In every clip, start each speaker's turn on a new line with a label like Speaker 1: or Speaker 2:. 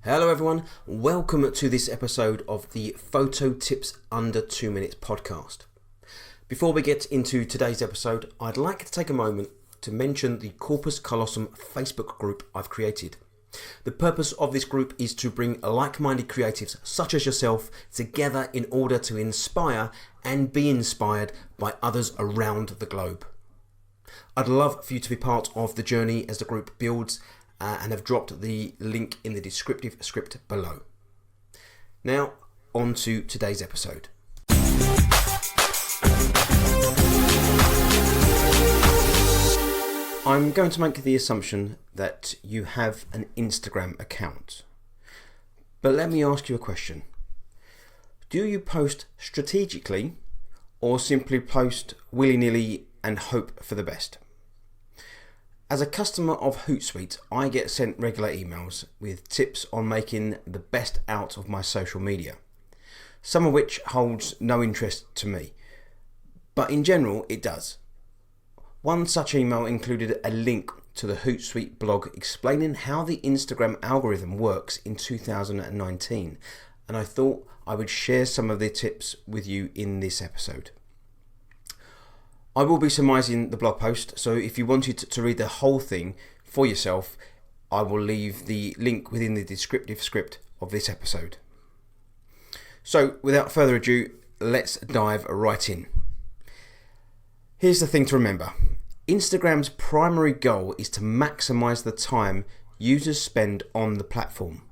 Speaker 1: Hello everyone, welcome to this episode of the Photo Tips Under 2 Minutes podcast. Before we get into today's episode, I'd like to take a moment to mention the Corpus Callosum Facebook group I've created. The purpose of this group is to bring like-minded creatives such as yourself together in order to inspire and be inspired by others around the globe. I'd love for you to be part of the journey as the group builds and have dropped the link in the descriptive script below. Now, on to today's episode. I'm going to make the assumption that you have an Instagram account. But let me ask you a question. Do you post strategically or simply post willy-nilly and hope for the best? As a customer of Hootsuite, I get sent regular emails with tips on making the best out of my social media, some of which holds no interest to me, but in general it does. One such email included a link to the Hootsuite blog explaining how the Instagram algorithm works in 2019, and I thought I would share some of the tips with you in this episode. I will be surmising the blog post, so if you wanted to read the whole thing for yourself, I will leave the link within the descriptive script of this episode. So, without further ado, let's dive right in. Here's the thing to remember. Instagram's primary goal is to maximize the time users spend on the platform.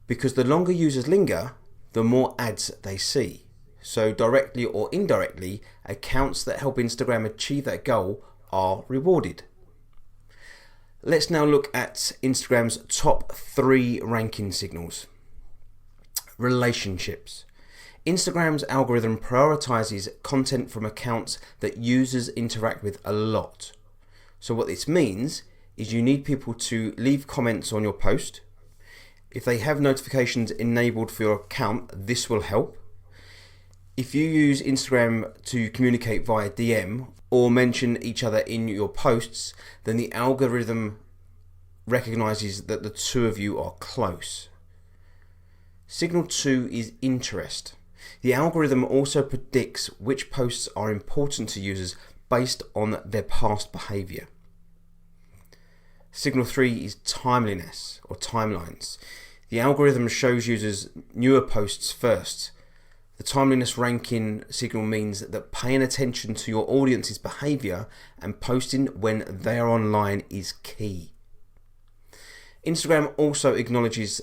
Speaker 1: Because the longer users linger, the more ads they see. So directly or indirectly, accounts that help Instagram achieve that goal are rewarded. Let's now look at Instagram's top 3 ranking signals. Relationships. Instagram's algorithm prioritizes content from accounts that users interact with a lot. So what this means is you need people to leave comments on your post. If they have notifications enabled for your account, this will help. If you use Instagram to communicate via DM or mention each other in your posts, then the algorithm recognizes that the two of you are close. Signal 2 is interest. The algorithm also predicts which posts are important to users based on their past behavior. Signal 3 is timeliness or timelines. The algorithm shows users newer posts first. The timeliness ranking signal means that paying attention to your audience's behavior and posting when they are online is key. Instagram also acknowledges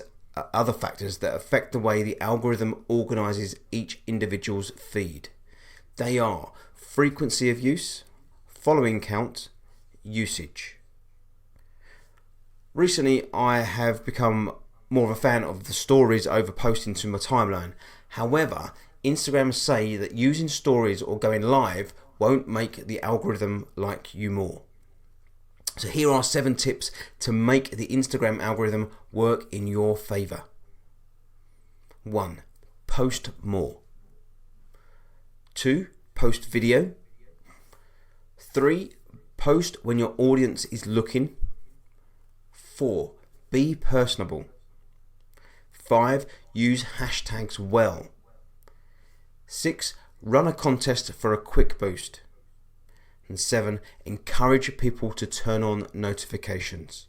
Speaker 1: other factors that affect the way the algorithm organizes each individual's feed. They are frequency of use, following count, usage. Recently, I have become more of a fan of the stories over posting to my timeline. However, Instagram say that using stories or going live won't make the algorithm like you more. So here are 7 tips to make the Instagram algorithm work in your favor. 1. Post more. 2. Post video. 3. Post when your audience is looking. 4. Be personable. 5. Use hashtags well. 6. Run a contest for a quick boost. And 7. Encourage people to turn on notifications.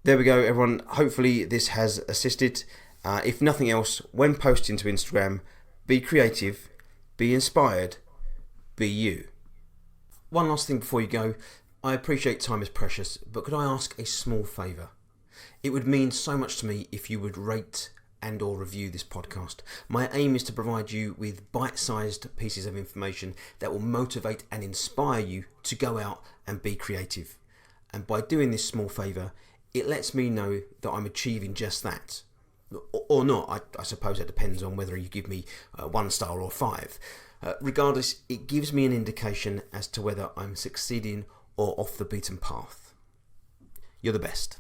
Speaker 1: There we go, everyone. Hopefully this has assisted. If nothing else, when posting to Instagram, be creative, be inspired, be you. One last thing before you go. I appreciate time is precious, but could I ask a small favour? It would mean so much to me if you would rate and or review this podcast. My aim is to provide you with bite-sized pieces of information that will motivate and inspire you to go out and be creative. And by doing this small favour, it lets me know that I'm achieving just that. Or not, I suppose it depends on whether you give me 1 star or 5. Regardless, it gives me an indication as to whether I'm succeeding or off the beaten path. You're the best.